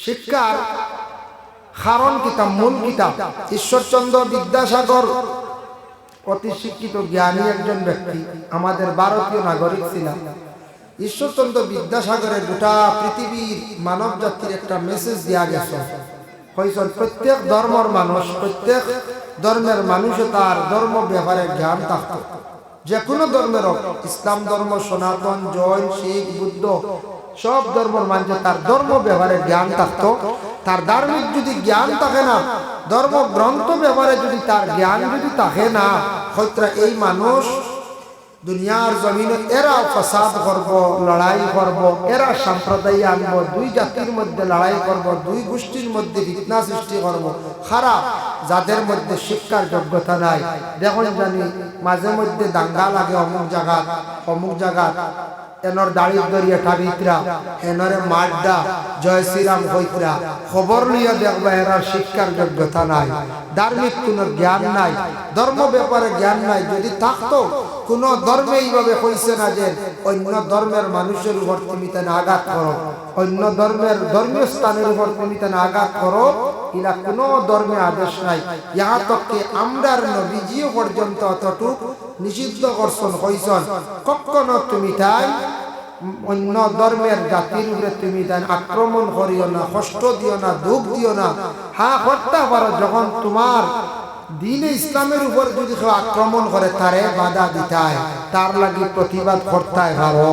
শিক্ষার কারণ কিতাব, মূল কিতাব। ঈশ্বরচন্দ্র বিদ্যাসাগর অতি শিক্ষিত জ্ঞানী একজন ব্যক্তি, আমাদের ভারতীয় নাগরিক ছিলেন। ঈশ্বরচন্দ্র বিদ্যাসাগরের গোটা পৃথিবীর মানব জাতির একটা মেসেজ দেওয়া গেছে। হয়েছেন প্রত্যেক ধর্মের মানুষ, প্রত্যেক ধর্মের মানুষও তার ধর্ম ব্যাপারে জ্ঞান থাকত। যে কোনো ধর্মের হোক, ইসলাম ধর্ম, সনাতন, জৈন, শিখ, বুদ্ধ, সব ধর্মের মানুষের তার ধর্ম ব্যাপারে জ্ঞান থাকতো। তার ধার্মিক যদি জ্ঞান থাকে না, ধর্ম গ্রন্থ ব্যাপারে যদি তার জ্ঞান যদি থাকে না, হয়তো এই মানুষ দুনিয়ার জমিনে এরা ফাসাদ করব, লড়াই করব, এরা সম্প্রদায় আনবো, দুই জাতির মধ্যে লড়াই করব, দুই গোষ্ঠীর মধ্যে ফিতনা সৃষ্টি করব। খারাপ যাদের মধ্যে শিক্ষার যোগ্যতা নাই, দেখুন জানি মাঝে মধ্যে দাঙ্গা লাগে অমুক জায়গা, এনর দাড়ির দরিয়া ঠাবিতরা, এনরে মাড্ডা, জয় শ্রীরাম হইতরা, খবর নিয়ে দেখবা এরা শিক্ষার যোগ্যতা নাই, ধার্মিক কোনো জ্ঞান নাই, ধর্ম ব্যাপারে জ্ঞান নাই। যদি থাকতো, কোনো ধর্মে এইভাবে হইছে না যে অন্য ধর্মের মানুষের উপর তুমি তেন আঘাত করো, অন্য ধর্মের ধর্মীয় স্থানের উপর তুমি তেন আঘাত করো, এরা কোনো ধর্মে আদেশ নাই। ইহা তককে আমরার নবীজিও পর্যন্ত অতটুক নিষিদ্ধ করছেন, হইছেন কখনো তুমি তাই অন্য ধর্মের জাতির উপরে তুমি তাই আক্রমণ করিও না, কষ্ট দিও না, দুঃখ দিও না। হ্যাঁ করতে পারো, যখন তোমার দিনে ইসলামের উপর যদি কেউ আক্রমণ করে তারে বাধা দিতায়, তার লাগি প্রতিবাদ করতে পারো।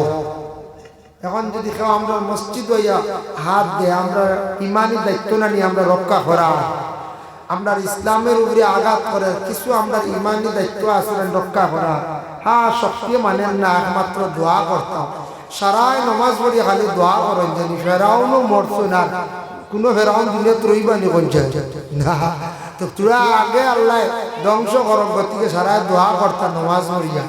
এখন যদি কেউ আমরা মসজিদ হইয়া হাত দেয়, আমরা ইমানি দায়িত্ব না নিয়ে আমরা রক্ষা করা, আমরা ইসলামের উপরে আঘাত করে কিছু আমরা ইমানি দায়িত্ব আসলে রক্ষা করা। হ্যাঁ শক্তি মানেন না, একমাত্র দোয়া করতাম, সারাই নমাজ পড়ি খালি দোয়া করেন জানি ফেরাউনও মরছো না, কোনো ফেরাউন দিলে ত্রইবানি করছে না, তো তোরা আগে আল্লাহ ধ্বংস করব গতিকে সারাই দোয়া করতাম নমাজ পড়িয়া,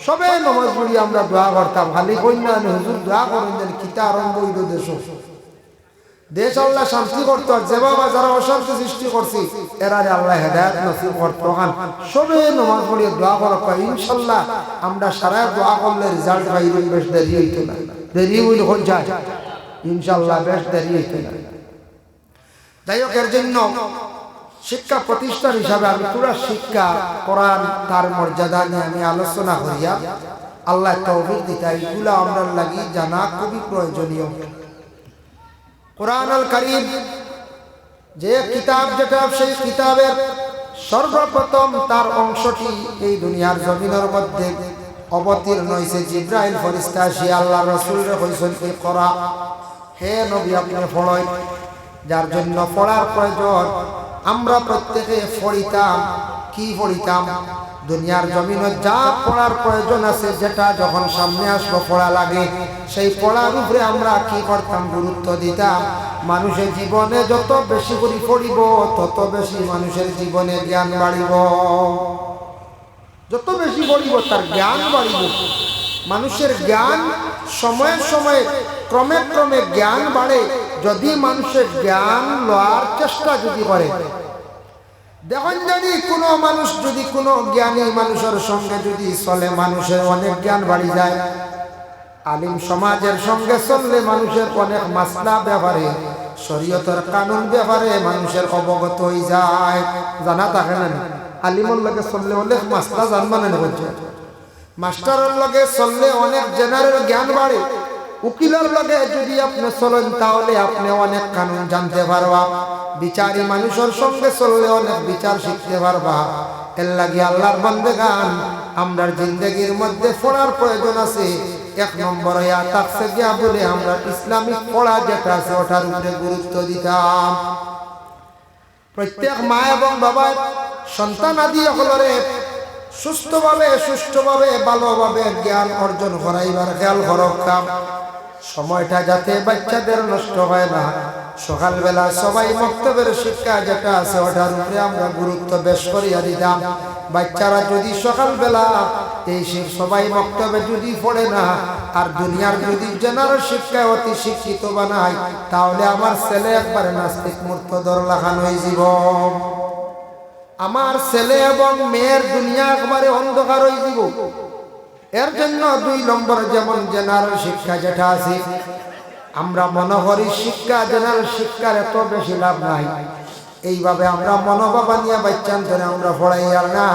সবে নমাজ পড়িয়া আমরা দোয়া করতাম, খালি কন্যা হুজুর দোয়া করেন জানি কিতা আরম্ভ হইল দেশ আল্লাহ শান্তি করতো। আর যেভাবে যারা অশান্তি সৃষ্টি করছি এরারে আল্লাহ হেদায়েত নসিব করতো। সবে নমাজ পড়িয়ে দোয়া করো, ইনশাল্লাহ আমরা সারা দোয়া করলে রেজাল্ট পাইলে বেশ দেরি হইতো না, দেরি হইলে হয়ে যায় ইনশাল্লাহ, বেশ দেরি হইতো না। যাই হোক, এর জন্য শিক্ষা প্রতিষ্ঠান হিসাবে আমি পুরা শিক্ষা কোরআন তার মর্যাদা নিয়ে আমি আলোচনা করিয়া আল্লাহ তৌফিক দিতে, এগুলো আমরা লাগি জানা খুবই প্রয়োজনীয়। কুরআনুল কারীম যে কিতাব, যেটা সেই কিতাবের সর্বপ্রথম তার অংশটি এই দুনিয়ার জমিনের মধ্যে অবতীর্ণ হয়েছে। জিবরাইল ফেরেশতা সে আল্লাহ রাসূলকে কইছেন ইকরা, হে নবী আপনি পড়েন, যার জন্য পড়ার প্রয়োজন। আমরা প্রত্যেকে পড়িতাম, কি পড়িতাম? দুনিয়ার জমিনে যা পড়ার প্রয়োজন আছে, যেটা যখন সামনে আসলো পড়া লাগে, সেই পড়ার উপরে আমরা কি করতাম? গুরুত্ব দিতাম। মানুষের জীবনে যত বেশি করে পড়িব, তত বেশি মানুষের জীবনে জ্ঞান বাড়িব। যত বেশি পড়িব তার জ্ঞান বাড়িব। মানুষের জ্ঞান সময়ের সময়ে ক্রমে ক্রমে জ্ঞান বাড়ে যদি মানুষের জ্ঞান লওয়ার চেষ্টা যদি করে। দেখুন, যদি কোনো মানুষ যদি কোনো জ্ঞানী মানুষের সঙ্গে যদি চলে, মানুষের অনেক জ্ঞান বাড়ি যায়। আলিম সমাজের সঙ্গে চললে মানুষের অনেক মাসলা ব্যাপারে, শরীয়তের কানুন ব্যাপারে মানুষের অবগত হয়ে যায়। জানা থাকে না, আলিমের লগে চললে অনেক মাসলা জানবানো হচ্ছে, মাস্টারের লগে চললে অনেক জেনারেল জ্ঞান বাড়ে। উকিলের লগে যদি আপনি চলেন তাহলে আপনি অনেক কানুন জানতে পারবা। বিচারী মানুষের সঙ্গে চললে অনেক বিচার শিখতে পারবা। এর লাগে আল্লাহর বান্দাগান, আমরার জিন্দগির মধ্যে পড়ার প্রয়োজন আছে। এক নম্বর তাকসে গিয়া বলে আমরা ইসলামিক পড়া যেটা আছে ওটার উপরে গুরুত্ব দিতাম। প্রত্যেক মা এবং বাবা সন্তান আদি সকলরে সুষ্ঠুভাবে ভালোভাবে জ্ঞান অর্জন করাইবার খেয়াল করতাম। সময়টা যাতে বাচ্চাদের নষ্ট হয় না। সকালবেলা সবাই মক্তবের শিক্ষা যেটা আছে ওটার উপরে আমরা গুরুত্ব বেশ করিয়া দিতাম। বাচ্চারা যদি সকালবেলা এই সবাই মক্তবে যদি পড়ে না, আর দুনিয়ার যদি জেনারেল শিক্ষায় অতি শিক্ষিত বানায়, তাহলে আমার ছেলে একবারে নাস্তিক মুর্তদর লাগান হয়ে যাব। আমার ছেলে এবং মেয়ের দুনিয়া একবারে অন্ধকার হয়ে যাব। এর জন্য 2 নম্বর যেমন জেনারেল শিক্ষা যেটা আছে, আমরা মনে করি শিক্ষা জেনারেল শিক্ষার এত বেশি লাভ নাই, এইভাবে আমরা মনোভাব নিয়ে বাচ্চান ধরে আমরা পড়াই। আর না,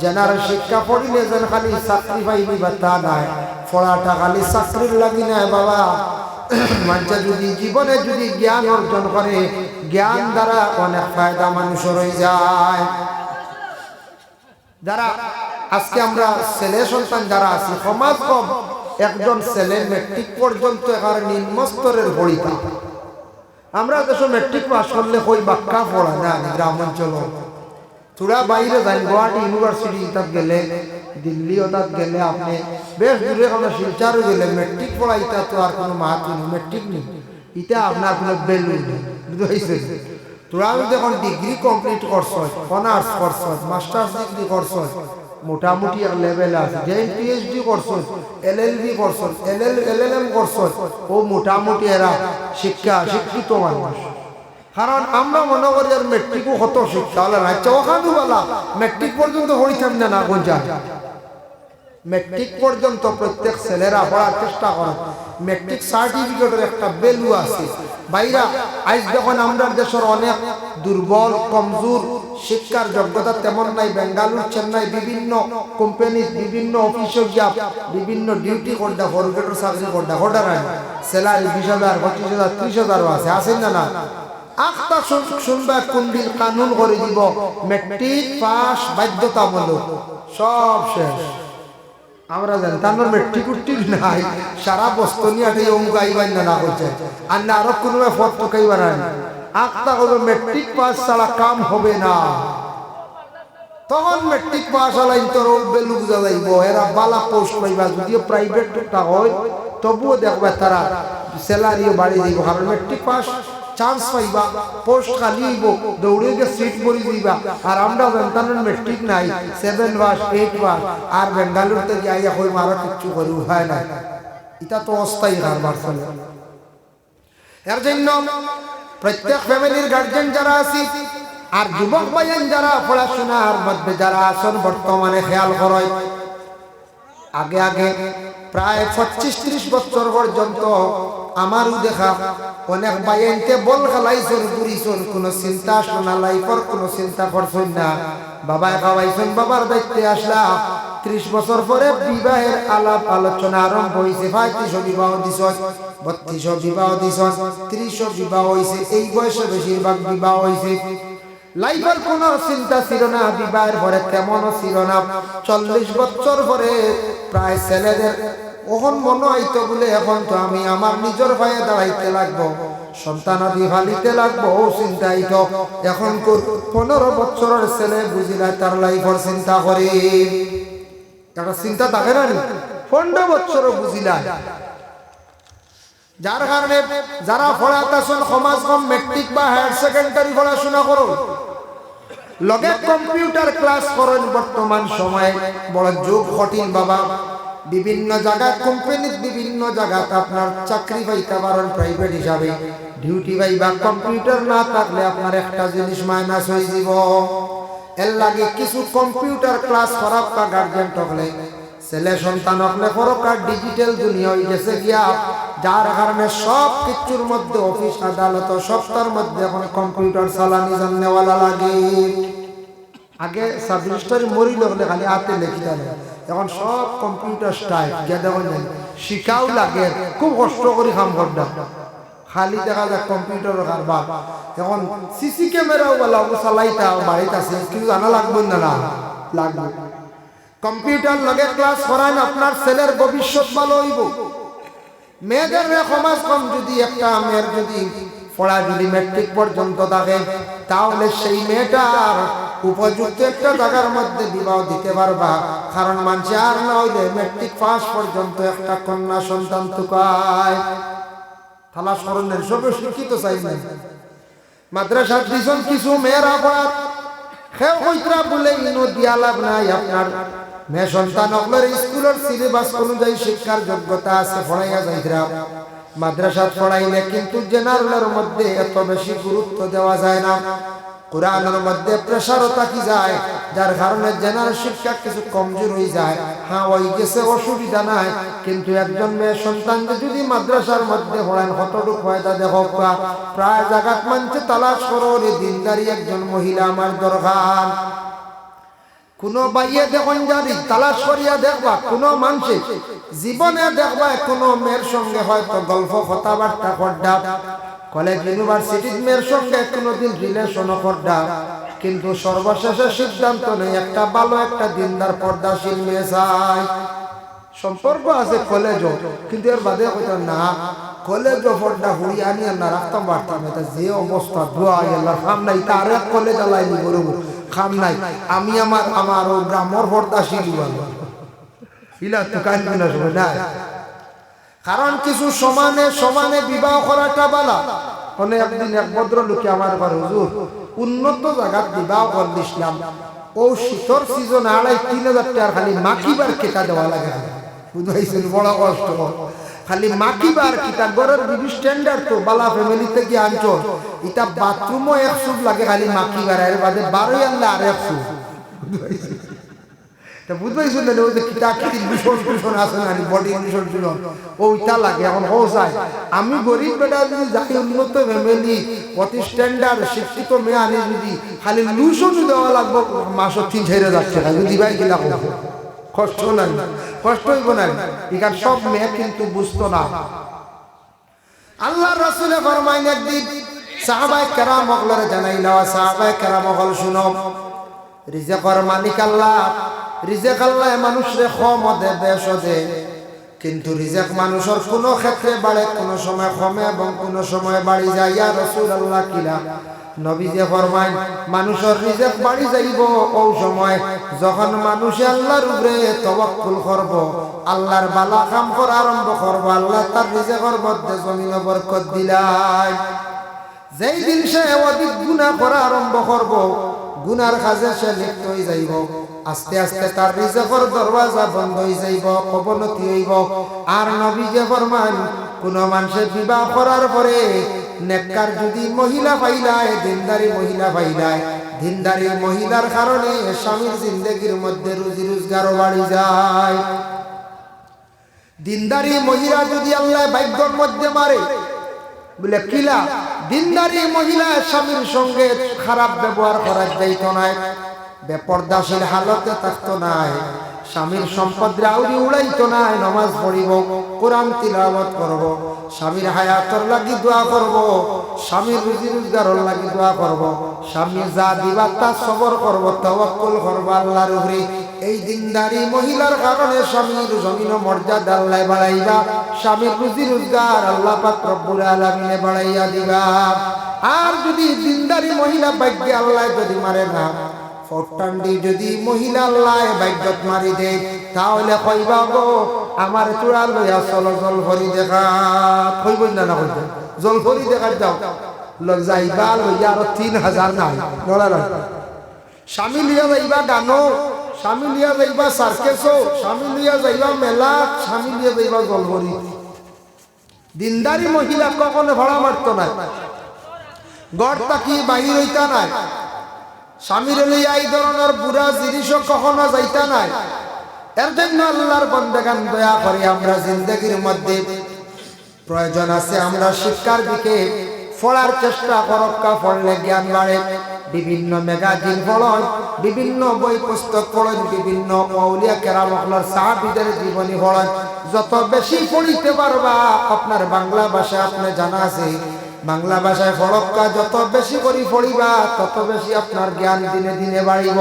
জেনারেল শিক্ষা পড়িলে যেন খালি চাকরি পাইবি বা তা নাই, পড়াটা খালি চাকরির লাগি নাই বাবা। মানুষ যদি জীবনে যদি জ্ঞান অর্জন করে, জ্ঞান দ্বারা অনেক ফায়দা মানুষের হয়ে যায়। যারা আজকে আমরা ছেলে সন্তান যারা আছি, সমাজ কম একজন ছেলে মেট্রিক পর্যন্ত এখানে নিম্ন স্তরের পড়িতা। আমরা দেশ মেট্রিক পাস করলে কই বাক্কা পড়া না, গ্রাম অঞ্চল তোরা বাইরে যান, গুয়াহাটি ইউনিভার্সিটি তাত গেলে, দিল্লিও তাত গেলে, আপনি বেশ দূরে কোনো শিলচারও গেলে মেট্রিক পড়া ইটা তো আর কোনো মাহাত্ম নেই, মেট্রিক নেই, ইটা আপনার কোনো ভ্যালু নেই। বুঝতে তোরা যখন ডিগ্রি কমপ্লিট করছ, অনার্স করছ, মাস্টার্স ডিগ্রি করছ, মোটামুটি এক লেভেল আছে। যে পিএইচডি করছ, এলএলবি করছ, এলএলএম করছ, ও মোটামুটি এরা শিক্ষিত মানুষ। কারণ আমরা মনে করি আর মেট্রিকও কত শিক্ষা হলে রাজ্য ওখানে বলা মেট্রিক পর্যন্ত পড়িতাম না গোঞ্জা। মেট্রিক পর্যন্ত প্রত্যেক ছেলেরা পড়ার চেষ্টা করে। মেট্রিক সার্টিফিকেটের একটা ভ্যালু আছে বাইরা। আজ যখন আমরা দেশের অনেক দুর্বল কমজোর, শিক্ষার যোগ্যতা তেমন নাই, বেঙ্গালুরু চেন্নাই বিভিন্ন কোম্পানি বিভিন্ন অফিসে গিয়া বিভিন্ন ডিউটি করডা ফরগেটের চাকরি করডা হঠাৎ স্যালারি 20,000 25,000 30,000 আছে, আছেন না না? আখতা শুনবা কুন্ডিল কানুন করে দিব, মেট্রিক পাস বাধ্যতামূলক, সব শেষ। আমরা জানি তার মেট্রিক উট্টিক নাই, সারা বস্তু নিয়ে অঙ্ক আইবার না করছে, আর না আরো কোনো পথ টোকাইবার আখতা করবে মেট্রিক পাস ছাড়া কাম হবে না। তখন মেট্রিক পাস আলাইন তোর বেলুক যাইব, এরা বালা পোস্ট পাইবা, যদিও প্রাইভেটটা হয় তবুও দেখবে তারা স্যালারিও বাড়ি দিব। কারণ মেট্রিক পাস চান্স পাইবা, পোস্ট খালি হইব, দৌড়ে গিয়ে সিট ভরি দিবা। আর আমরা জানতাম মেট্রিক নাই, 7 পাস 8 পাস, আর বেঙ্গালুরুতে যাইয়া হই মারা কিচ্ছু করি উপায় নাই। এটা তো অস্থায়ী কারবার চলে। এর জন্য প্রত্যেক ফ্যামিলির গার্জেন যারা আছি আর যুবক ভাইয়েন যারা পড়াশোনার মধ্যে যারা আছেন বর্তমানে খেয়াল করেন, আগে আগে প্রায় 25-30 বছর পর্যন্ত আমারও দেখা অনেক বাইনতে বল খেলাইছেন, ঘুরিছেন, কোনো চিন্তা শোনা লাইফের কোনো চিন্তা করছেন না। বাবায় খাওয়াইছেন, বাবার দায়িত্বে আসলা। 30 বছর পরে বিবাহের আলাপ আলোচনা আরম্ভ হয়েছে। 35 বিবাহ দিছ, 32 বিবাহ দিছ, 30 বিবাহ হয়েছে। এই বয়সে বেশিরভাগ বিবাহ হয়েছে। লাইফের কোনো চিন্তা ছিল না, বিবাহের পরে তেমনও ছিল না। 40 বছর পরে প্রায় ছেলেদের ওখন মনে হইতো বলে এখন তো আমি আমার নিজের ভাইয়ে দাঁড়াইতে লাগবো, সন্তানাদি ফালিতে লাগবো, ও চিন্তা হইতো। এখন 15 বছরের ছেলে বুঝিলা তার লাইফের চিন্তা করে, একটা চিন্তা থাকে না, 15 বছরও বুঝিলা। যার কারণে যারা পড়াতেছেন সমাজ কম মেট্রিক বা হায়ার সেকেন্ডারি পড়াশোনা করুন, লগে কম্পিউটার ক্লাস করেন। বর্তমান সময়ে বড় যুগ কঠিন বাবা। বিভিন্ন জায়গায় কোম্পানির বিভিন্ন জায়গায় আপনার চাকরি পাইতে পারেন প্রাইভেট হিসাবে, ডিউটি পাইবা। কম্পিউটার না থাকলে আপনার একটা জিনিস মাইনাস হয়ে যাব। এর লাগে কিছু কম্পিউটার ক্লাস করার তা গার্জেন থাকলে ছেলে সন্তান হলে পরকার ডিজিটাল দুনিয়া হয়ে গেছে গিয়া, যার কারণে সব কিছুর মধ্যে অফিস আদালত সবটার মধ্যে এখন কম্পিউটার চালানি জাননেওয়ালা লাগে। আগে সাব রেজিস্ট্রারে মরি লাগলে খালি হাতে লিখিতে হবে, এখন সব কম্পিউটার স্টাইল গিয়া দেখুন শিখাও লাগে, খুব কষ্ট করে কাম করতাম। খালি দেখা যায় কম্পিউটারের কারবার। এখন সিসি ক্যামেরাও বলা চালাইতা বাড়িতে আছে, কিন্তু জানা লাগবে না, না লাগবে। কম্পিউটার লগে ক্লাস করান, আপনার ছেলের ভবিষ্যৎ ভালো হইব। মেয়েদের সমাজ কম যদি একটা মেয়ের যদি পড়া যদি মেট্রিক পর্যন্ত থাকে, তাহলে সেই মেয়েটার উপযুক্ত একটা জায়গার মধ্যে বিবাহ দিতে পারবা। কারণ মানুষ আর না হইলে মেট্রিক পাস পর্যন্ত একটা কন্যা সন্তান তুকায় তালাশ করেন, সবে শিক্ষিত চাই না। মাদ্রাসা দিছেন কিছু মেয়েরা পড়ার খেয়ে কইতরা বলে ইনো দিয়া লাভ নাই। আপনার মেয়ে সন্তান আপনার স্কুলের সিলেবাস অনুযায়ী শিক্ষার যোগ্যতা আছে, পড়াইয়া যাইতরা। মাদ্রাসা পড়াইলে কিন্তু জেনারেলের মধ্যে এত বেশি গুরুত্ব দেওয়া যায় না। কোরআনের মধ্যে প্রেসারও থাকি যায়, যার কারণে জেনারেল শিক্ষা কিছু কমজোর হয়ে যায়। হ্যাঁ, ওই গেছে অসুবিধা নাই, কিন্তু একজন মেয়ে সন্তানকে যদি মাদ্রাসার মধ্যে পড়েন কতটুকু ফায়দা দেখো। প্রায় জায়গাত মানছে তালাশ করো রে দিনদারি একজন মহিলা আমার দরকার। কোনো বাইয়ে দেখুন জানি তালাশ করিয়া দেখবা, কোনো মানুষে জীবনে দেখবা কোনো মেয়ের সঙ্গে হয়তো গল্প কথাবার্তা করডা, কলেজ ইউনিভার্সিটির মেয়ের সঙ্গে কোনোদিন রিলেশন করডা, কিন্তু সর্বশেষে সিদ্ধান্ত নেই একটা ভালো একটা দিনদার পর্দাশীল মেয়ে চাই। সম্পর্ক আছে কলেজও, কিন্তু এর বাদে কইতাম না কলেজও পর্দা হুড়ি আনি না রাখতাম পারতাম। এটা যে অবস্থা দোয়া আল্লাহ খাম নাই, তার এক কলেজ আলাইনি বলব খাম নাই। আমি আমার ও গ্রামর পর্দাশীল ইলা তো কান কিনা শুনে না। কারণ কিছু সমানে সমানে বিবাহ করাটা বালা। মানে একদিন এক ভদ্রলোকে আমার ঘর হুজুর উন্নত জায়গার বিবাহ করল ইসলাম, ও শীতর সিজন 2,500 টাকার খালি মাকিবার কেটা দেওয়া লাগে। বুঝাইছেন, বড় কষ্ট। খালি মাকিবার কিতা গরের বিবি স্ট্যান্ডার্ড তো বালা ফ্যামিলি থেকে আনছো, এটা বাথরুমও 1 সুট লাগে খালি মাকিবার, এর বাদে 12 আনলে আর 1 সুট। বুঝবাইছেন না, ওই যে কিতা কিতি ভীষণ ভীষণ আছে না বডি ভীষণ ভীষণ ওইটা লাগে। এখন হোসাই আমি গরিব বেটা যদি যাই উন্নত ফ্যামিলি অতি স্ট্যান্ডার্ড শিক্ষিত মেয়ে আনি যদি খালি লুশন দেওয়া লাগবো মাসও 3-4,000 টাকা যদি ভাই কিনা কষ্ট নাই, কষ্ট হইব না। এখানে সব মেয়ে কিন্তু বুঝতো না। আল্লাহ রাসূলে ফরমাইন একদিন সাহাবায়ে কেরাম হকলরে জানাইলা, সাহাবায়ে কেরাম হকল শুনো, রিজিকের মালিক আল্লাহ। রিজিক আল্লাহ মানুষরে কম দে বেশ দে, কিন্তু রিজিক মানুষের কোনো ক্ষেত্রে বাড়ে, কোনো সময় কমে এবং কোনো সময় বাড়ি যায়। ইয়া রাসূলুল্লাহ কিলা? নবীজি ফরমায় মানুষের রিজিক বাড়ি যাইব ও সময় যখন মানুষ আল্লাহর উপরে তাওয়াক্কুল করব, আল্লাহর বালা কাম করা আরম্ভ করব, আল্লাহ তার রিজিকের মধ্যে জমিনে বরকত দিলাই। যেই দিন সে অধিক গুনাহ করা আরম্ভ করব, গুনার কাজে সে লিপ্ত হয়ে যাইব, আস্তে আস্তে তার রিজিকের দরওয়াজা বন্ধ হয়ে যাইব, অবনতি হইব। আর নবীজি ফরমান কোন মানুষের বিবাহ করার পরে নেককার যদি মহিলা পাইলায়, দিনদারি মহিলা পাইলায়, দিনদারি মহিলার কারণে স্বামীর জিন্দেগির মধ্যে রুজি রোজগারও বাড়ি যায়। দিনদারি মহিলা যদি আল্লাহ ভাগ্যের মধ্যে মারে বলে কিলা, দিনদারি মহিলা স্বামীর সঙ্গে খারাপ ব্যবহার করার যাইতো নাই, বেপরদাশীল হালতে থাকতো নাই, স্বামীর সম্পদ রাউরি উড়াইতো নাই, নামাজ পড়িব, কোরআন তিলাওয়াত করব, স্বামীর হায়াতর লাগি দোয়া করব, স্বামীর রুজি রোজগারের লাগি দোয়া করব, স্বামী যা দিবা তা সবর করব, তাওয়াক্কুল করব আল্লাহর উপরে। এই দিনদারি মহিলার কারণে স্বামীর জমিন মর্যাদা আল্লাহ বাড়াইবা, স্বামীর রুজি রোজগার আল্লাহ পাক রব্বুল আলামিনে বাড়াইয়া দিবা। আর যদি দিনদারি মহিলা ভাগ্যে আল্লাহ যদি মারে না, ফটান্ডি যদি মহিলা আল্লাহ ভাগ্যত মারি দেয়, তাহলে কইবা গো আমার চূড়া লইয়া চলো জল ভরি দেখা, কইব না না কইব জল ভরি দেখা যাও লগ যাইবা লইয়া আর 3,000 নাই বলা না। স্বামী লিয়া যাইবা গানো, স্বামী লিয়া যাইবা সার্কেসও, স্বামী লিয়া যাইবা মেলা, স্বামী লিয়া যাইবা জল ভরি। দিনদারি মহিলা কখনো ভাড়া মারতো না, গড় তাকি বাহির হইতা নাই, স্বামীর লইয়া এই ধরনের বুড়া জিনিসও কখনো যাইতা নাই। এর জন্য আল্লাহর বান্দাগান দয়া করে আমরা জিন্দেগির মধ্যে প্রয়োজন আছে আমরা শিক্ষার দিকে পড়ার চেষ্টা করক্কা, পড়লে জ্ঞান বাড়ে। বিভিন্ন ম্যাগাজিন পড়ন, বিভিন্ন বই পুস্তক পড়ন, বিভিন্ন আউলিয়া কেরামহলার সাহাবীদের জীবনী পড়ন। যত বেশি পড়িতে পারবা, আপনার বাংলা ভাষা আপনি জানা আছে, বাংলা ভাষায় পড়ক্কা যত বেশি করে পড়িবা তত বেশি আপনার জ্ঞান দিনে দিনে বাড়িব,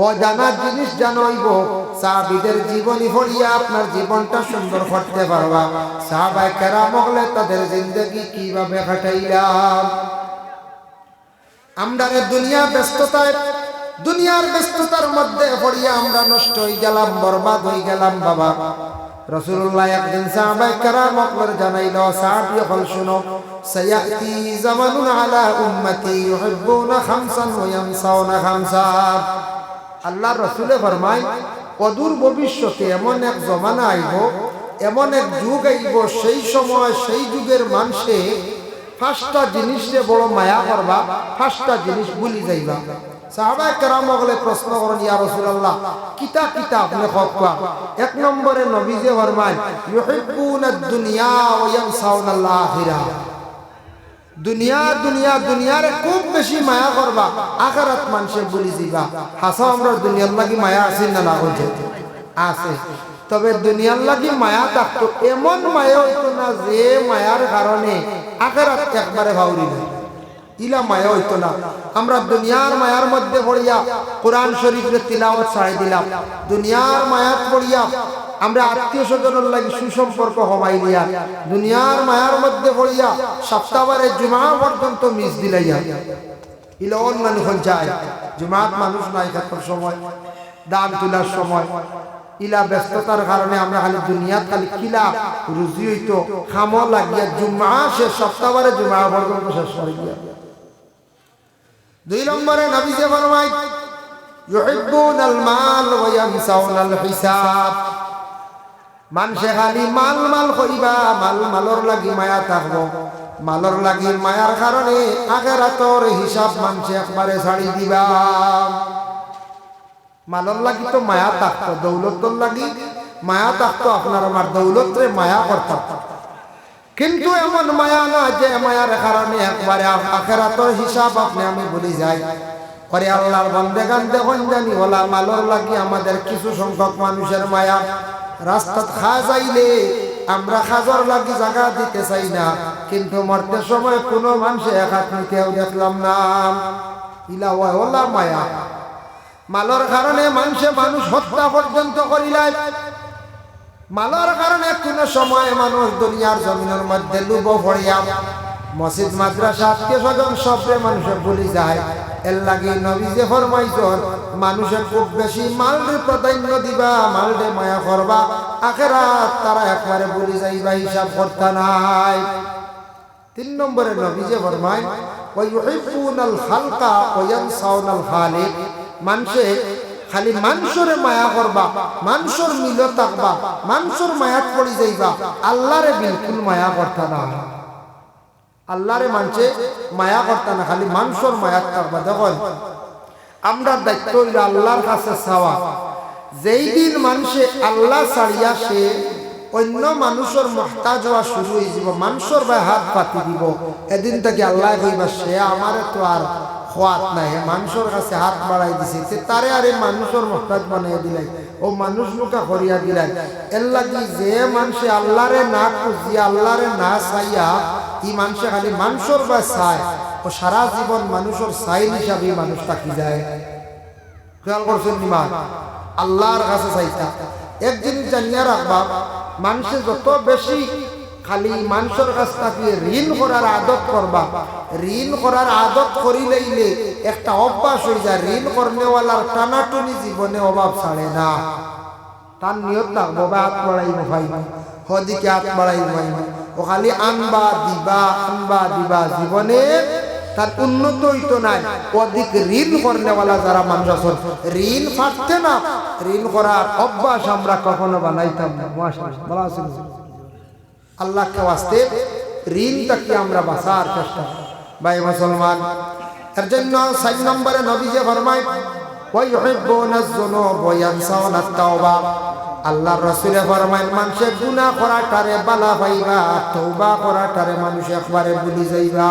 অজানা জিনিস জানাইব। সাহাবীদের জীবনী পড়িয়া আপনার জীবনটা সুন্দর করতে পারবা। সাহাবায়ে কেরাম হলে তাদের জিন্দেগি কিভাবে কাটাইলাম। আমরা দুনিয়ার ব্যস্ততার মধ্যে পড়িয়া আমরা নষ্ট হয়ে গেলাম, বরবাদ হয়ে গেলাম বাবা। রাসূলুল্লাহ একদিন সাহাবায়ে কেরাম হলে জানাইল, সাহাবী হল শুনো, সায়াতি জামানুন আলা উম্মতি ইউহিব্বুনা খামসান ওয়া ইয়ানসাউনা খামসা। আল্লাহর রাসূলে ফরমায় অদূর ভবিষ্যতে এমন এক জমানা আইব, এমন এক যুগ আইব, সেই সময় সেই যুগের মানুষে পাঁচটা জিনিসে বড় মায়া করবা, পাঁচটা জিনিস ভুলি যাইবা। সাহাবায়ে কেরাম বলে প্রশ্ন করেন, ইয়া রাসূলুল্লাহ কিতা কিতা আপনি কওয়া। এক নম্বরে নবীজি ফরমান ইউহিব্বুনাদ দুনিয়া ওয়া ইয়ানসাউনাল আখিরা। দুনিয়া দুনিয়া দুনিয়ারে খুব বেশি মায়া করবা, আখিরাত মানুষে ভুলি যাইবা। হাসা আমরা দুনিয়ার লাগি মায়া আছে না না হইছে আছে, তবে দুনিয়ার লাগি মায়া থাকতো এমন মায়া হইতো না যে মায়ার কারণে আখিরাত একবারে ভাউরি না, ইলা মায়া হইতো না। আমরা দুনিয়ার মায়ার মধ্যে পড়িয়া কোরআন শরীফের তিলাওয়াত ছাড়াই দিলাম, দুনিয়ার মায়াত পড়িয়া আমরা আত্মীয় স্বজনের লাগি সুসম্পর্ক হবাই দিয়া, দুনিয়ার মায়ার মধ্যে পড়িয়া সপ্তাহবারে জুমা পর্যন্ত মিস দিলাইয়া, ইলা অন্যান্য যায় জুমাত মানুষ নাই থাকার সময়, দান তোলার সময়, ইলা ব্যস্ততার কারণে আমরা খালি দুনিয়াত খালি কিলা রুজি হইতো খামো লাগিয়া জুমা শেষ সপ্তাহবারে জুমা পর্যন্ত শেষ করে গিয়া। দুই নম্বরে নবীজি ফরমায় ইউহিব্বুনাল মাল ওয়া ইয়ানসাউনাল হিসাব। মানুষে খালি মাল মাল কইবা, মাল মালর লাগি মায়া থাকবো, মালর লাগি মায়ার কারণে আখিরাতের হিসাব মানুষে একবারে ছাড়ি দিবা। মালর লাগি তো মায়া থাকতো, দৌলতর লাগি মায়া থাকতো, আপনার আমার দৌলতরে মায়া করতাম, কিন্তু এমন মায়া না যে মায়ার কারণে একবারে আখিরাতের হিসাব আপনি আমি ভুলে যাই। পরে আল্লাহর বান্দাগান দেখুন জানি ওলা মালর লাগি আমাদের কিছু সংখ্যক মানুষের মায়া, রাস্তাত খা যাইলে আমরা খাজর লাগি জায়গা দিতে চাই না, কিন্তু মরতে সময় কোনো মানুষে এক হাত নিতেও দেখলাম না, ইলা ওলা মায়া। মালর কারণে মানুষ হত্যা পর্যন্ত করিলাই, মালর কারণে কোন সময় মানুষ দুনিয়ার জমিনের মধ্যে লুব পড়িয়া মসজিদ মাদ্রাসা আত্মীয় স্বজন সবরে মানুষের ভুলি যায়। এর লাগে নবীজি ফরমাইছেন মানুষের খুব বেশি মালরে প্রাধান্য দিবা, মালরে মায়া করবা, আখিরাত তারা একবারে ভুলি যাইবা, হিসাব করতে নাই। তিন নম্বরে নবীজি ফরমায় ওয়া ইউহিব্বুনাল খালকা ওয়া ইয়ানসাউনাল খালিক। মানুষে খালি মানুষের মায়া করবা, মানুষের মিল থাকবা, মানুষের মায়াত পড়ি যাইবা, আল্লাহরে বিলকুল মায়া করতা না। আল্লাহরে মানুষে মায়া করতা না, খালি মানুষের মায়াত থাকবা। দেখুন আমরা দায়িত্ব হইল আল্লাহর কাছে চাওয়া। যেই দিন মানুষে আল্লাহ ছাড়িয়া সে অন্য মানুষের মহতাজ হওয়া শুরু হয়ে যাব, মানুষের ভাই হাত পাতি দিব, এদিন থেকে আল্লাহ কইবা সে আমারে তো আর খোয়াত নাই, মানুষের কাছে হাত বাড়াই দিছে, তারে আরে মানুষের মহতাজ বানাইয়া দিলাই, ও মানুষ মুখা করিয়া দিলাই। এর লাগি যে মানুষে আল্লাহরে না খুঁজিয়া আল্লাহরে না চাইয়া ই মানুষে খালি মানুষের বা চায়, ও সারা জীবন মানুষের চাইল হিসাবে মানুষ থাকি যায়। খেয়াল করছেন নিমা, আল্লাহর কাছে চাইতা। এক জিনিস জানিয়া রাখবা, মানুষে যত বেশি খালি মানুষের কাছ থেকে ঋণ করার আদত করবা, ঋণ করার আদত করিলেইলে একটা অভ্যাস হয়ে যায়, ঋণ করনেওয়ালার টানাটুনি জীবনে অভাব ছাড়ে না। তার নিয়ত থাকবো বা হাত বাড়াইব ভাই, হদিকে হাত বাড়াইব ভাই, ও খালি আনবা দিবা আনবা দিবা, জীবনে তার উন্নত হইতো নাই। অধিক ঋণ করনেওয়ালা যারা মানুষ আছে, ঋণ ফাটতে না, ঋণ করার অভ্যাস আমরা কখনো বানাইতাম না। বলা আছে আল্লাহকে ওয়াস্তে ঋণটাকে আমরা বাঁচার চেষ্টা ভাই মুসলমান। এর জন্য 4 নম্বরে নবীজি ফরমায় ওয়া ইউহিব্বুনাজ যুনুব ওয়া ইয়ানসাউনাত তাওবা। আল্লাহর রাসূলে ফরমায় মানুষে গুনাহ করাটারে বালা পাইবা, তওবা করাটারে মানুষ একবারে ভুলি যাইবা।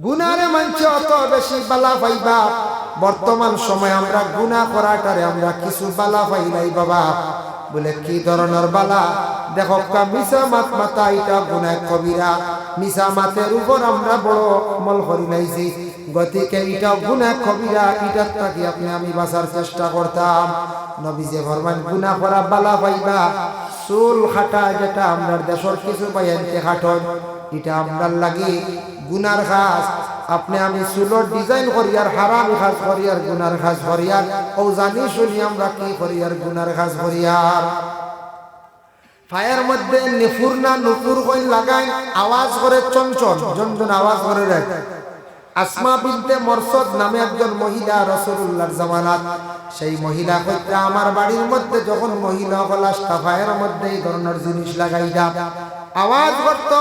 গুনারে মানুষ অত বেশি বালা পাইবা, বর্তমান সময় আমরা গুনাহ করাটারে আমরা কিছু বালা পাইলাই বাবা। বলে কি ধরনের বালা দেখো, মিশা মাত মাতা এটা গুনাহ কবিরা, মিশা মাতের উপর আমরা বড় আমল করি নাইছি, গতিকে এটা গুনাহ কবিরা, এটার থেকে আপনি আমি বাঁচার চেষ্টা করতাম। নবীজি ফরমান গুনাহ করা বালা পাইবা, চুল খাটা যেটা আমরা দেশের কিছু পাইতে খাটন, এটা আমরা লাগি গুনার কাজ। আপনি আমি চুলোর ডিজাইন করি আর হারাম কাজ করি আর গুনার কাজ করি আর ও জানি শুনি আমরা কি করি আর গুনার কাজ করি আর ফায়ার মধ্যে নিফুর না নুপুর কই লাগাই আওয়াজ করে চঞ্চল জন আওয়াজ করে রে। আসমা বিনতে মরসদ নামে একজন মহিলা রাসূলুল্লাহর জামানাত, সেই মহিলা কইতে আমার বাড়ির মধ্যে যখন মহিলা হলাস ফায়ার মধ্যে এই ধরনের জিনিস লাগাইলা আওয়াজ করত,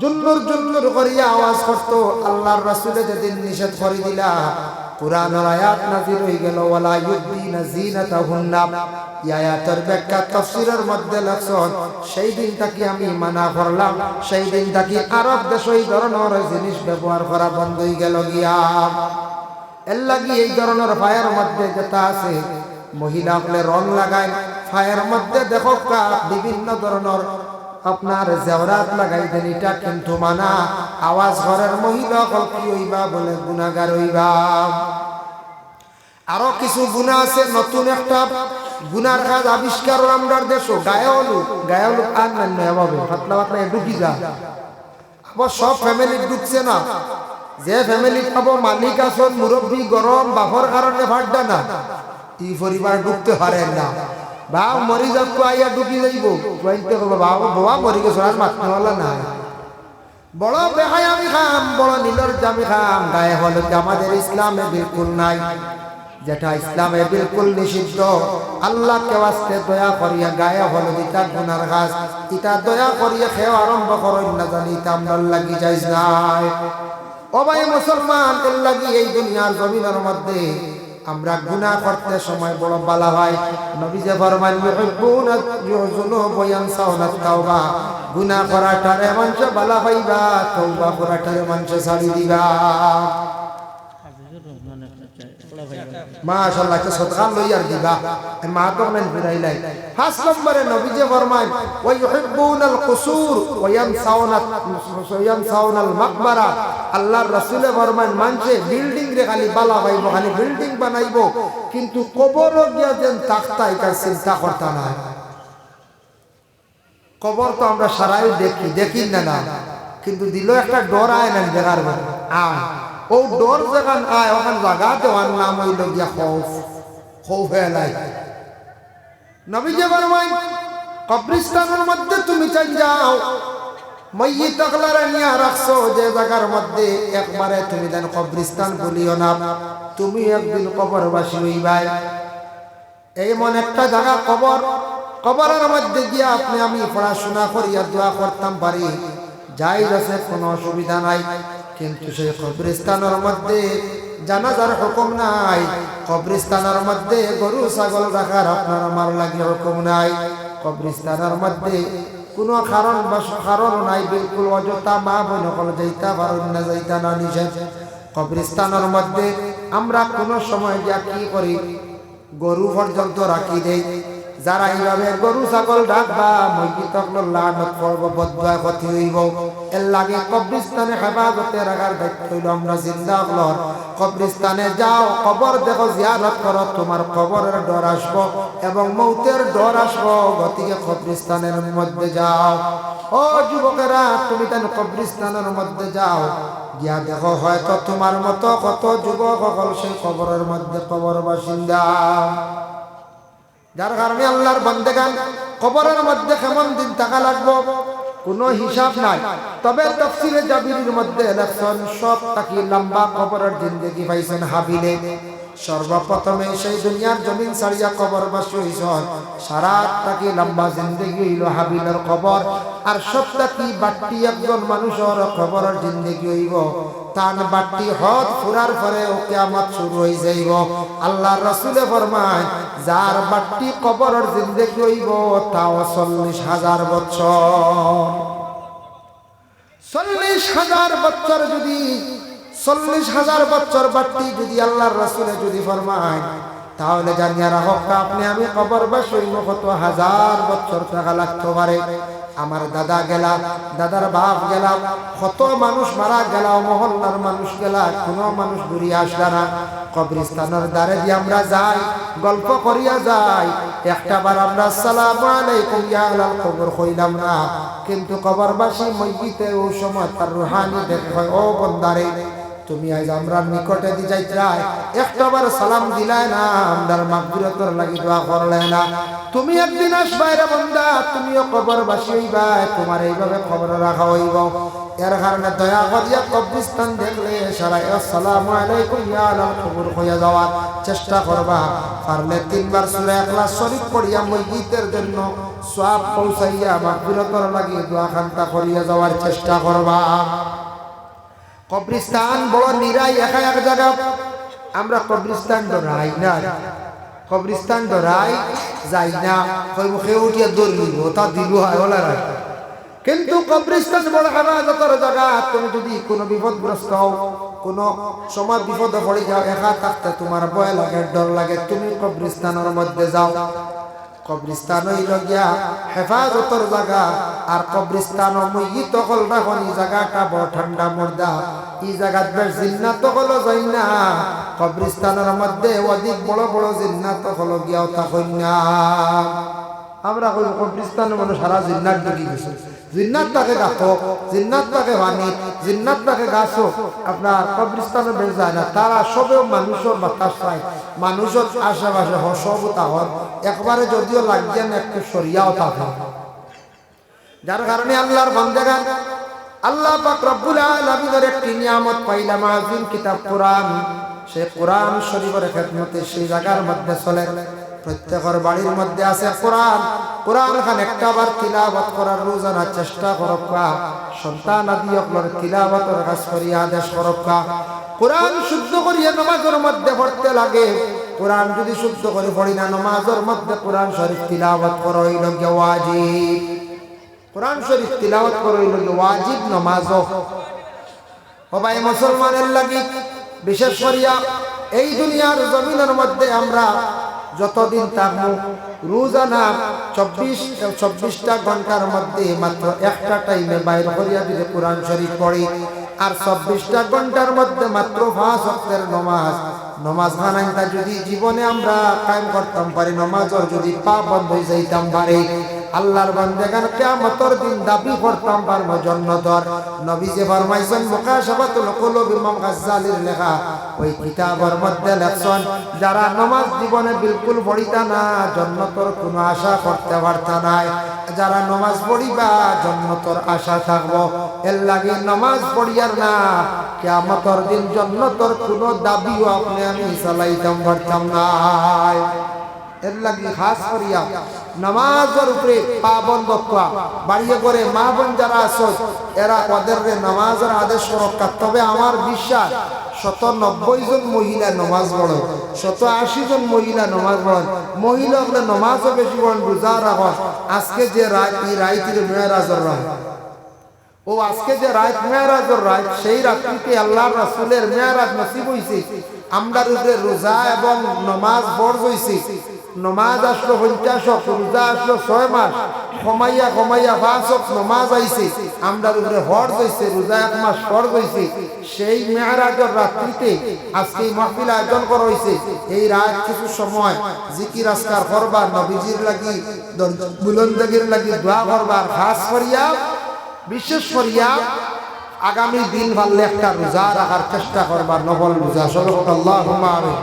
জুন্নুর জুন্নুর করিয়া আওয়াজ করতো। আল্লাহর রাসূলে যেদিন নিষেধ করে দিলা, কুরআনের আয়াত নাযিল হয়ে গেল, ওয়ালা ইউদ্দিনা যিনাতাহুন্না। এই আয়াতের ব্যাখ্যা তাফসীরের মধ্যে লেখছেন, সেই দিন থেকে আমি মানা করলাম, সেই দিন থেকে আরব দেশে এই ধরনের জিনিস ব্যবহার করা বন্ধ হয়ে গেল গিয়া। এর লাগি এই ধরনের ফায়ের মধ্যে যেটা আছে, মহিলা হলে রং লাগায়, ফায়ের মধ্যে দেখো বিভিন্ন ধরনের আপনার জেওরাত লাগাই দেন, এটা কিন্তু মানা। আওয়াজ ঘরের মহিলা হল কি হইবা বলে গুনাহগার হইবা। আরো কিছু গুনাহ আছে, নতুন একটা গুনার কাজ আবিষ্কার আমরা দেশো, গায়লু আর না এভাবে পাতলা পাতলা ঢুকি যা। আবার সব ফ্যামিলি ঢুকছে না, যে ফ্যামিলি পাবো মালিক আসন মুরব্বী গরম বাফর কারণে ফাটডা না, এই পরিবার ঢুকতে পারেন না। বাপ মরি যাক আইয়া ঢুকি যাইব, বাবা মরি গেছে আর মাতনেওয়ালা না। বড় বেহাই আমি খাম, বড় নীলর জামি খাম, গায়ে হলো আমাদের ইসলামে বিলকুল নাই, যেটা ইসলামে বিলকুল নিষিদ্ধ। আল্লাহকে ওয়াস্তে দয়া করিয়া গায়ে হলো ইটা গুনার কাজ, ইটা দয়া করিয়া খেয়ে আরম্ভ করেন না, জানি তা আপনার লাগি যাইস নাই। ও ভাই মুসলমান, এর লাগি এই দুনিয়ার জমিনের মধ্যে আমরা গুনাহ করতে সময় বড় বালা হয়। নবী যে ফরমান, ইউহিব্বুনা যুনুবা ইয়ানসাউনা তাওবা, গুনাহ করাটারে মানুষ বালা পাইবা, তওবা করাটারে মানুষ ছাড়ি দিবা। মাশাআল্লাহ, একটা সদকা লইয়ার দিবা, মা তো মেন ফিরাইলাই। ৫ নম্বরে নবী যে ফরমান, ওয়া ইউহিব্বুনাল কুসুর ওয়া ইয়ানসাউনাল মাকবারা। আল্লাহর রাসূলে ফরমান, মানুষে বিল্ডিং রে খালি বালা পাইব, খালি বিল্ডিং বানাইবো, কিন্তু কবর গিয়া যেন তাকতা এটা চিন্তা করতা না। কবর তো আমরা সারাই দেখি না, কিন্তু দিল একটা ডর আয় না দেখার পরে ও ডর যেখান আয় ওখান জায়গাতে ওর নাম হইল গিয়া খৌফ এলাই। নবী যে ফরমান, কবরস্থানের মধ্যে তুমি চাই যাও, মাইয়িত আকলারে নিয়া রাখছো যে জায়গার মধ্যে, একবারে তুমি দেন কবরস্থান বলিও না, তুমি একদিন কবরবাসী হইবাই। এমন একটা জায়গা কবর, কবরের মধ্যে গিয়া আপনি আমি পড়াশোনা করিয়া দোয়া করতাম পারি, যাই আছে কোনো অসুবিধা নাই, কিন্তু সেই কবরস্থানের মধ্যে জানাজার হুকুম নাই, কবরস্থানের মধ্যে গরু ছাগল রাখার আপনার আমার লাগে হুকুম নাই, কবরস্থানের মধ্যে কোনো কারণ নাই, বিলকুল অযথা মা বোন সকল যাইতা পারেন না, যাইতা না নিষেধ। কবরস্থানের মধ্যে আমরা কোনো সময় যা কি করি, গরু পর্যন্ত রাখি দেই। যারা এইভাবে গরু ছাগল রাখবা, মসজিদ লানত করব, বদদুয়া ক্ষতি হইব। এর লাগে কবরস্থানে হেফাজতে রাখার দায়িত্ব হইল আমরা জিন্দা হলর। কবরস্থানে যাও, কবর দেখো, জিয়ারত করো, তোমার কবরের ডর আসবো এবং মৌতের ডর আসবো, গতিকে কবরস্থানের মধ্যে যাও। ও যুবকেরা, তুমি তেন কবরস্থানের মধ্যে যাও, গিয়া দেখো হয়তো তোমার মতো কত যুবক সকল সেই কবরের মধ্যে কবর বাসিন্দা। যার কারণে আল্লাহর বান্দাগান কবরের মধ্যে কেমন দিন থাকা লাগবো কোনো হিসাব নাই। তবে তাফসীরে জাবিরের মধ্যে লেখছেন, সব থাকি লম্বা কবরের জিন্দেগি পাইছেন হাবিলে। সর্বপ্রথমে সেই দুনিয়ার জমিন ছাড়িয়া কবরবাসী হইছেন, সারা থাকি লম্বা জিন্দেগি হইল হাবিলের কবর। আর সব থাকি বাট্টি একজন মানুষের কবরের জিন্দেগি হইব, তান বাট্টি হদ ফুরার পরে ও কিয়ামত শুরু হয়ে যাইব। আল্লাহর রাসূলে ফরমায়, যার বাট্টি কবরের জিন্দেগি হইব তাও ৪০,০০০ বছর। ৪০,০০০ বছর যদি ৪০,০০০ বছর বাট্টি যদি আল্লাহর রাসূলে যদি ফরমায়, তাহলে জানিয়া রাখো আপনি আমি কবরবাসী হইব কত হাজার বছর থাকা লাগতে পারে। আমার দাদা গেলা, দাদার বাপ গেলা, কত মানুষ মারা গেল, মহল্লার মানুষ গেলা, কোনো মানুষ ঘুরিয়ে আসলা না। কবরস্থানের দ্বারে দিয়ে আমরা যাই, গল্প করিয়া যাই, একটা বার আমরা আসসালামু আলাইকুম ইয়া আহলাল কবর কইলাম না, কিন্তু কবরবাসী মসজিদে ও সময় তার রুহানি দেখে হয়, ও বন্দারে তুমি আজ আমরা নিকটে দি যাইত্রাই, একটাবার সালাম দিলাই না, আমরার মাগফিরাতের লাগি দোয়া করলে না। তুমি একদিন আসবাই রে বান্দা, তুমিও কবরবাসী হইবা, তোমার এইভাবে খবর রাখা হইব। এর কারণে দয়া করিয়া কবরস্থান দেখলে সারাই আসসালামু আলাইকুম ইয়া আলাল কবর হইয়া যাওয়ার চেষ্টা করবা। পারলে 3 বার সূরা ইখলাস শরীফ পড়িয়া মসজিদের জন্য সওয়াব পৌঁছাইয়া মাগফিরাতের লাগি দোয়া খান্তা করিয়া যাওয়ার চেষ্টা করবা। কবরস্থান বড় নিরাই একা এক জায়গা। আমরা কবরস্থান ডরাই না, কবরস্থান ডরাই যাই না, কই মুখে উঠিয়া দৌড় দিব তা দিব হয় ওলা রাখ। কিন্তু কবরস্থান বড় হেফাজতের জায়গা। তুমি যদি কোনো বিপদগ্রস্ত হও, কোনো সময় বিপদে পড়ে যাও, একা থাকতে তোমার ভয় লাগে, ডর লাগে, তুমি কবরস্থানের মধ্যে যাও। কবরস্থান হইল গিয়া হেফাজতের জায়গা। আর কবরস্থান মইয়িত হল রাখন এই জায়গাটা বড় ঠান্ডা মুর্দা। এই জায়গাত বেশ জিন্নাত হলো যাই না। কবরস্থানের মধ্যে অধিক বড় বড় জিন্নাত হলো গিয়াও থাকুন না। আমরা কবরস্থানের মধ্যে সারা জিন্নাত ঢুকি গেছে। জিন্নাত তাকে গাছো, জিন্নাত তাকে পানি, জিন্নাত তাকে গাছও আপনার কবরস্থানে বেশ যায় না। তারা সবেও মানুষের বাতাস পায়, মানুষের আশেপাশে সব তাহর একবারে যদিও লাগছে না একটু সরিয়াও থাকে। যার কারণে আল্লাহর বান্দাগান আল্লাহ পাক রব্বুল আলামিনের একটি নিয়ামত পাইলাম আযীম কিতাব কোরআন। সেই কোরআন শরীফের খেদমতে সেই জায়গার মধ্যে চলে। প্রত্যেকের বাড়ির মধ্যে আছে কোরআন। কোরআন খান একটাবার তিলাওয়াত করার রোজানা চেষ্টা করবা। সন্তান আদি আপনার তিলাওয়াতের কাজ করিয়া আদেশ করবা। কোরআন শুদ্ধ করিয়া নামাজের মধ্যে পড়তে লাগে। কোরআন যদি শুদ্ধ করে পড়ি না, নামাজের মধ্যে কোরআন শরীফ তিলাওয়াত করা হইল ওয়াজিব। কোরআন শরীফ তিলাওয়াত করা হইল ওয়াজিব নামাজও। ও ভাই মুসলমানের লাগি বিশেষ করিয়া এই দুনিয়ার জমিনের মধ্যে আমরা যতদিন থাকবো রোজানা 24টা ঘন্টার মধ্যে মাত্র একটা টাইমে বাইর করিয়া দিলে কোরআন শরীফ পড়ি। আর 24টা ঘন্টার মধ্যে মাত্র 5 ওয়াক্তের নমাজ খানাইটা যদি জীবনে আমরা কায়েম করতাম পারি, নমাজের যদি পাপ বন্ধ হয়ে যাইতাম পারি, আল্লাহর বান্দাগান কিয়ামতের দিন দাবি করতাম পারবো জান্নাতর। নবী যে ফরমাইছেন মুকাশাফাতুল কুলুব ইমাম গাজ্জালির লেখা ওই কিতাবের মধ্যে লেখছেন যারা নামাজ জীবনে বিলকুল পড়িতা না জান্নাতর কোনো আশা করতে পারতা না। যারা নামাজ পড়িবা জান্নাতর আশা থাকবো। এর লাগি নামাজ পড়িয়ার না কিয়ামতের দিন জান্নাতর কোনো দাবিও আপনি আমি চালাইতাম পারতাম না। এর লাগি খাস করিয়া নামাজের উপরে পাবন্দ বাড়িয়ে করে মা বোন যারা আছো এরা ওদের নামাজের আদেশ রক্ষা। তবে আমার বিশ্বাস 190 জন মহিলা নামাজ পড়ে, 180 জন মহিলা নামাজ পড়েন। মহিলা হলে নামাজও বেশি পড়েন, রোজা রাখেন। আজকে যে রাত, এই রাইতের মেরাজের রাত, ও আজকে যে রাত মেরাজের রাত, সেই রাত্রিতে আল্লাহর রাসূলের মেরাজ নসিব হইছে। আমরা রোজা এবং নামাজ ফরজ হইছে। নমাজ আসলো 50, রোজা আসলো 6 মাস, কমাইয়া 5 নমাজ আইছে। আমরা উপরে ফরজ হইছে, রোজা 1 মাস ফরজ হইছে। সেই মেরাজের রাত্রিতে আজকে মাহফিল আয়োজন করা হইছে। এই রাত কিছু সময় জিকির আজকার করবা, নবীজির লাগি বুলন্দগির লাগি দোয়া করবার, খাস করিয়া বিশেষ করিয়া আগামী দিন ভালো একটা রোজা রাখার চেষ্টা করবার, নফল রোজা। আল্লাহুম্মা আমিন।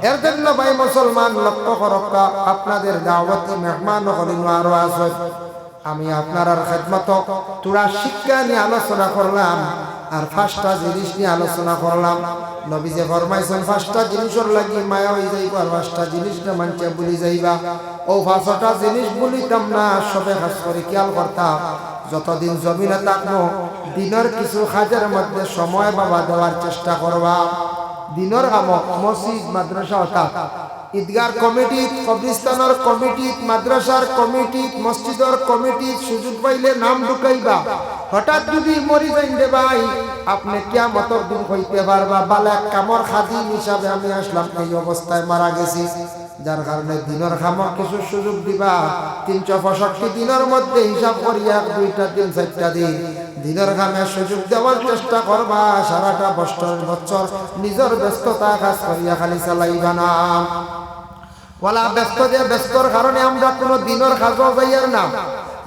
এর জন্য ভাই মুসলমান লক্ষ্য করক্কা আপনাদের দাওয়াতি মেহমান হলিন আরো আছে। আমি আপনার খেদমত তোরা শিক্ষা নিয়ে আলোচনা করলাম আর 5টা জিনিস নিয়ে আলোচনা করলাম। নবী যে ফরমাইছেন 5টা জিনিসের লাগি মায়া হয়ে যাইবা, 5টা জিনিস না মানতে ভুলি যাইবা। ও 5টা জিনিস বলিতাম না, সবে খাস করে খেয়াল করতাম। যতদিন জমিনে থাকবো দিনের কিছু কাজের মধ্যে সময় বাবা দেওয়ার চেষ্টা করবা। দিনের কাম মসজিদ মাদ্রাসা অর্থাৎ ঈদগার কমিটি, কবরস্থানের কমিটি, মাদ্রাসার কমিটি, মসজিদের কমিটি সুযোগ পাইলে নাম ঢুকাইবা। হঠাৎ যদি মরি যাইতে ভাই আপনি কিয়ামতের দিন হইতে পারবা বালাক কামর খাদিম হিসাবে আমি আসলাম, এই অবস্থায় মারা গেছি। যার কারণে দিনের খামর কিছু সুযোগ দিবা। 365 দিনের মধ্যে হিসাব করিয়া 2টা দিন 4টা দিন দিনের খামে সুযোগ দেওয়ার চেষ্টা করবা। সারাটা বছর নিজের ব্যস্ততা কাজ করিয়া খালি চালাইবা না। ওলা ব্যস্তর কারণে আমরা কোনো দিনের কাজও যাইয়ার না,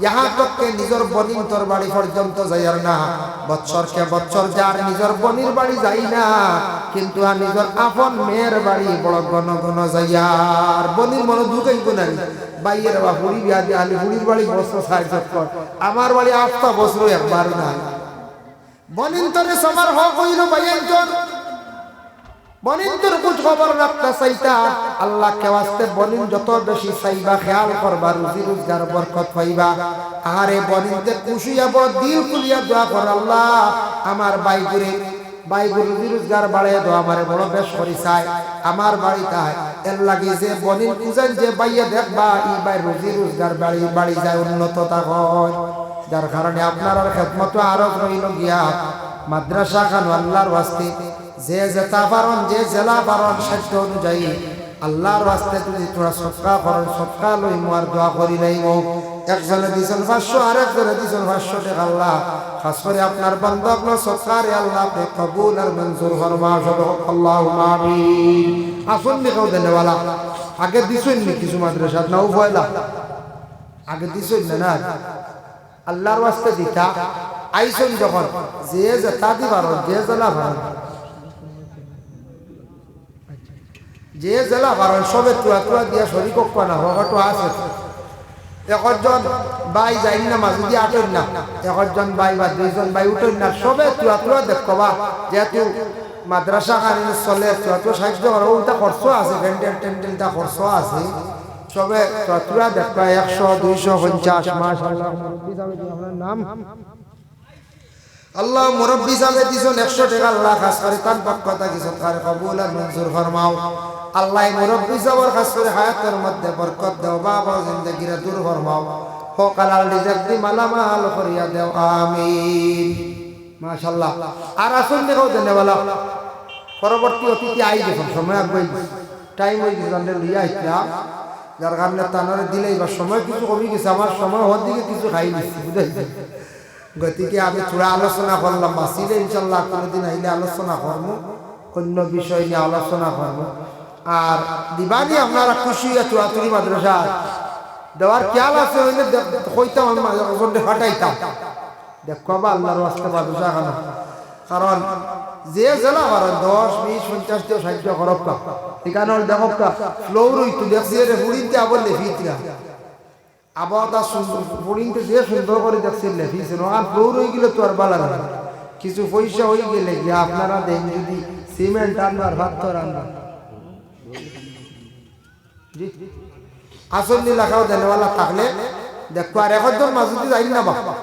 ইহা তককে নিজের বনির তোর বাড়ি পর্যন্ত যাইয়ার না। বছরকে বছর যার নিজের বনির বাড়ি যাই না, কিন্তু আর নিজের আপন মেয়ের বাড়ি বড় ঘন ঘন যাইয়ার। বনির মনে ঢুকাই নাই বাইয়ের বা হুড়ি বিয়া দিয়ে আলি হুড়ির বাড়ি বছর 60 আমার বাড়ি 8টা বছর একবার নাই। বনিন্তরে সবার হক হইল ভাইয়াঞ্চন বনিন্তর কুছ খবর রাখতা চাইতা আল্লাহ কে ওয়াস্তে বনিন যত বেশি চাইবা খেয়াল করবা রুজি রোজগার বরকত পাইবা আরে বনিনতে খুশি হব দিল খুলিয়া দোয়া কর আল্লাহ আমার বাইগুরে রুজি রোজগার বাড়ায় দাও আমারে বড় বেশ করি চাই আমার বাড়িতে এর লাগি যে বনিন কুজান যে বাইয়া দেখবা ই বাই রুজি রোজগার বাড়ি যায় উন্নততা হয় যার কারণে আপনার খেদমত আরো রইল গিয়া মাদ্রাসা খান আল্লাহর ওয়াস্তে যে যেটা পারন যে জেলা পারন সাধ্য অনুযায়ী আল্লাহর ওয়াস্তে যদি তোরা সৎকা করেন সৎকা লই মোয়ার দোয়া করি লাইব একজনে দিছেন 500 আর একজনে দিছেন 500 টাকা আল্লাহ খাস করে আপনার বান্দা আপনার সৎকারে আল্লাহ আপনি কবুল আর মঞ্জুর ফরমা আল্লাহুম্মা আমিন আসুন নিকাও দেনেওয়ালা আগে দিছেন নি কিছু মাদ্রাসা নাও ফয়লা আগে দিছেন না আল্লাহর ওয়াস্তে দিতা আইছেন যখন যে যেটা দিবারন যে জেলা পারন যে জেলা কারণ সবে তুয়া দিয়া শরীর না হকটো আছে একজন বাই যাই না মাঝে দিয়ে আটেন না একজন বাই বা দুইজন বাই উঠেন না সবে তুয়া দেখবা যেহেতু মাদ্রাসা কারণ চলে তুয়া সাহায্য করা ওটা খরচ আছে টেন্টেলটা খরচ আছে সবে তুয়া দেখবা 100 250 মাশাআল্লাহ আপনার নাম আল্লাহ মুরব্বি সাহেব দিছেন 100 টাকা আল্লাহ খাস করে তার পক্ষতা কি সৎকার কবুল আর মঞ্জুর ফরমাও আল্লাহ মুরব্বি সাহেব খাস করে হায়াতের মধ্যে বরকত দাও বাবা জিন্দেগিরে দূর ফরমাও ফকালাল রিজক দি মালামাল করিয়া দাও আমিন মাশাআল্লাহ আর আসুন দেখো দেনেওয়ালা পরবর্তী অতিথি আই দেখুন সময় আগবাই টাইম হই গেছে আমরা লিয়া আইতা যার কারণে তানরে দিলেই বা সময় কিছু কমে গেছে আমার সময় হওয়ার দিকে কিছু খাই নিছি বুঝাইছে গতিকে আমি থোড়া আলোচনা করলাম বাসিলে ইনশাল্লাহ কোনোদিন আইলে আলোচনা করবো অন্য বিষয় নিয়ে আলোচনা করবো আর দিবানি আপনারা খুশি চুয়াতুরি মাদ্রাসা দেওয়ার খেয়াল আছে হইলে কইতাম আমি ফাটাইতাম দেখো বা আল্লাহর ওয়াস্তে মাদ্রাসা খানা কারণ যে জেলা করেন 10 20 50 দিয়ে সাহায্য করব এখানে দেখো ফ্লোর হইতো দেখছি রে হুড়িতে আবার লেফিতরা আবাদা সুন্দর পড়িনতে যে সুন্দর করে দেখছেন লেফিছেন আর ফ্লোর হয়ে গেলে তো আর বালা না কিছু পয়সা হয়ে গেলে যে আপনারা দেন যদি সিমেন্ট আনবার পাথর আনবার জি আসলে লাগাও দেনওয়ালা থাকলে দেখো আর একজন মাঝুদি যাই না বাবা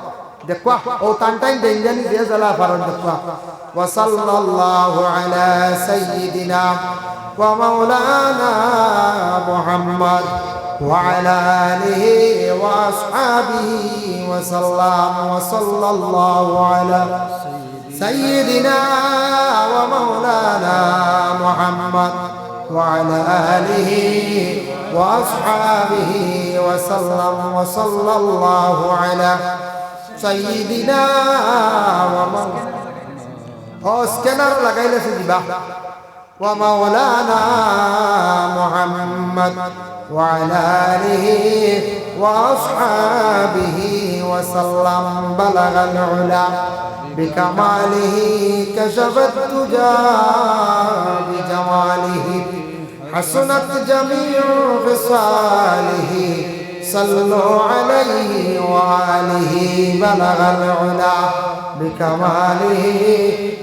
দেখো ও টানটাইন দেন জানি যে জ্বালা পারন দেখো ওয়া সাল্লাল্লাহু আলা সাইয়্যিদিনা ওয়া মাওলানা মুহাম্মদ وعلى آله وأصحابه وسلم وصلى الله على سيدنا ومولانا محمد وعلى آله وأصحابه وسلم وصلى الله على سيدنا ومولانا اسكنر لغاية سيدنا ومولانا محمد وعلى آله وأصحابه وسلم بلغ العلا بكماله كشف الدجى بجماله حسنت جميع خصاله صلوا عليه وآله بلغ العلا بكماله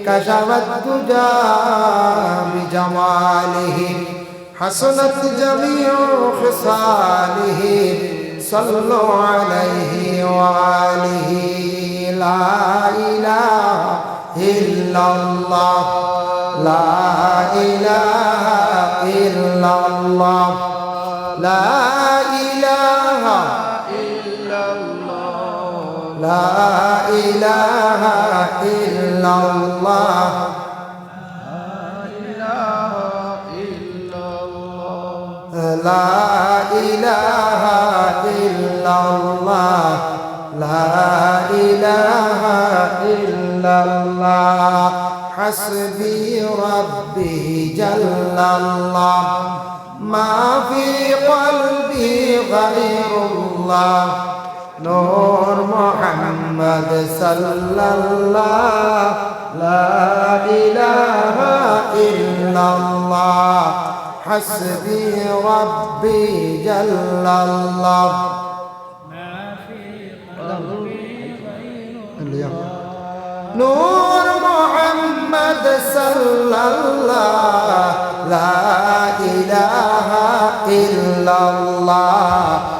كشف الدجى بجماله حسنت جميع خصاله صلوا عليه وآله لا إله إلا الله لا إله إلا الله لا إله إلا الله لا إله إلا الله لا إله إلا الله لا إله إلا الله حسبي ربي جل الله ما في قلبي غير الله نور محمد صلى الله لا إله إلا الله حسبي ربي جل الله ما في قلبي غير الله نور সাল্লাল্লাহ লা ইলাহা ইল্লাল্লাহ